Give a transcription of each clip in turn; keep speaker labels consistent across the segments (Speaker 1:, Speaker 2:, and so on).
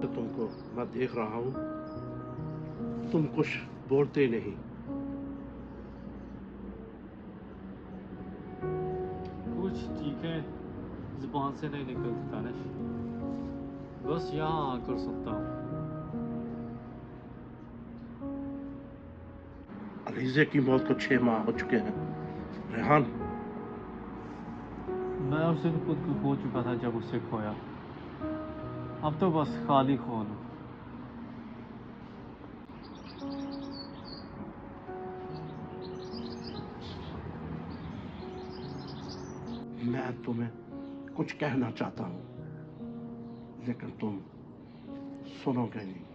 Speaker 1: वक्त तुमको मैं देख रहा हूँ, तुम कुछ बोलते नहीं।
Speaker 2: कुछ चीखें जुबान से नहीं निकलती दानिश, बस यहाँ आकर सुनता हूँ।
Speaker 1: अलीज़े की मौत को 6 माह हो चुके हैं रेहान।
Speaker 2: मैं उस दिन खुद को खो चुका था जब उसे खोया, अब तो बस खाली खोल हूँ।
Speaker 1: मैं तुम्हें कुछ कहना चाहता हूँ, लेकिन तुम सुनोगे नहीं।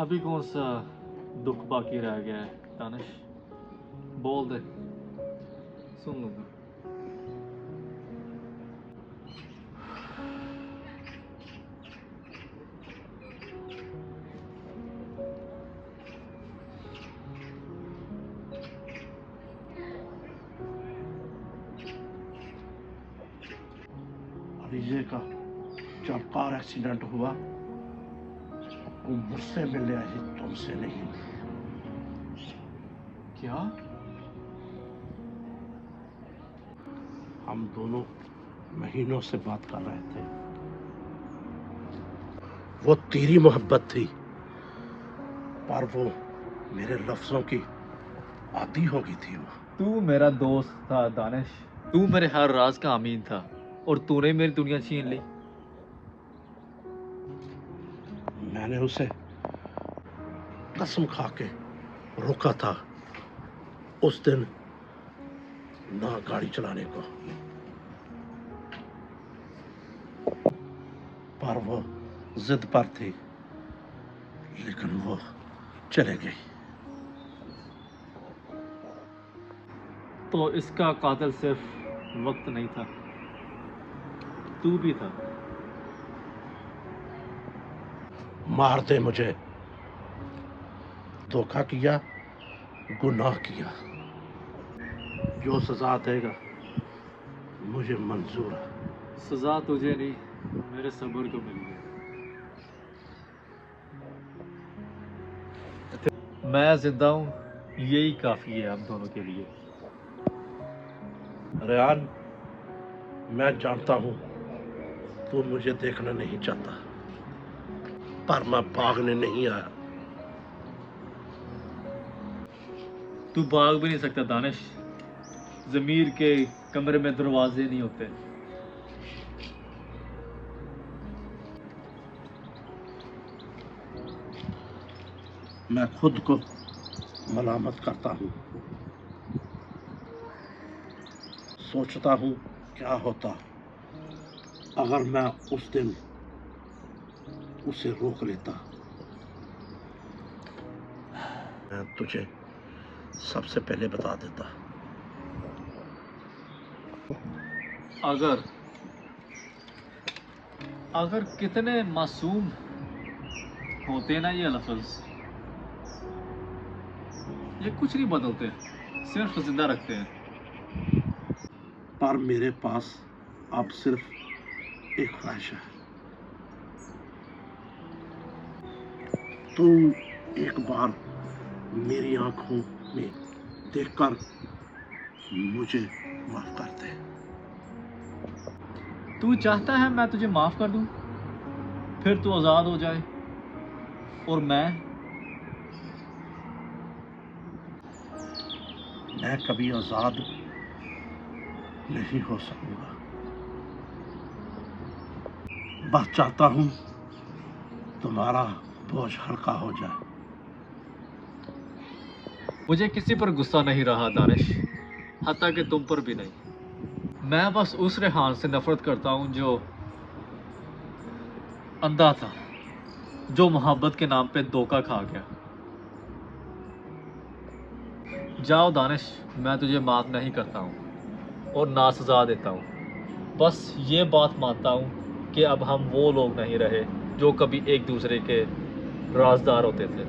Speaker 2: अभी कौन सा दुख बाकी रह गया है दानिश, बोल दे, सुन लूंगा।
Speaker 1: अलीज़े का जब कार एक्सीडेंट हुआ, वो मुझसे मिलने आई, तुमसे नहीं।
Speaker 2: क्या?
Speaker 1: हम दोनों महीनों से बात कर रहे थे। वो तेरी मोहब्बत थी, पर वो मेरे लफ्जों की आदी हो गई थी। वो
Speaker 2: तू मेरा दोस्त था दानिश, तू मेरे हर राज का अमीन था, और तूने मेरी दुनिया छीन ली।
Speaker 1: मैंने उसे कसम खा के रोका था उस दिन ना गाड़ी चलाने को, पर वो जिद पर थी, लेकिन वो चले गई।
Speaker 2: तो इसका कातिल सिर्फ वक्त नहीं था, तू भी था।
Speaker 1: मार दे मुझे, धोखा किया, गुनाह किया, जो सजा देगा मुझे मंजूर है।
Speaker 2: सजा तुझे नहीं, मेरे सब्र को मिली है। मैं जिंदा हूँ, यही काफी है हम दोनों के लिए।
Speaker 1: रेहान, मैं जानता हूँ तू मुझे देखना नहीं चाहता, पर मैं भागने नहीं आया।
Speaker 2: तू भाग भी नहीं सकता दानिश, जमीर के कमरे में दरवाजे नहीं होते।
Speaker 1: मैं खुद को मलामत करता हूँ, सोचता हूँ क्या होता अगर मैं उस दिन उसे रोक लेता। मैं तुझे सबसे पहले बता देता।
Speaker 2: अगर अगर कितने मासूम होते ना ये लफ्ज, ये कुछ नहीं बदलते, सिर्फ जिंदा रखते हैं।
Speaker 1: पर मेरे पास अब सिर्फ एक ख्वाहिश है, तू एक बार मेरी आंखों में देखकर मुझे माफ कर दे।
Speaker 2: तू चाहता है मैं तुझे माफ कर दूं, फिर तू आजाद हो जाए, और मैं
Speaker 1: कभी आजाद नहीं हो सकूंगा। बस चाहता हूं तुम्हारा बोझ हल्का हो जाए।
Speaker 2: मुझे किसी पर गुस्सा नहीं रहा दानिश, हत्ता कि तुम पर भी नहीं। मैं बस उस रेहान से नफरत करता हूं जो अंधा था, जो मोहब्बत के नाम पे धोखा खा गया। जाओ दानिश, मैं तुझे माफ नहीं करता हूँ और ना सजा देता हूँ। बस ये बात मानता हूँ कि अब हम वो लोग नहीं रहे जो कभी एक दूसरे के राजदार होते थे।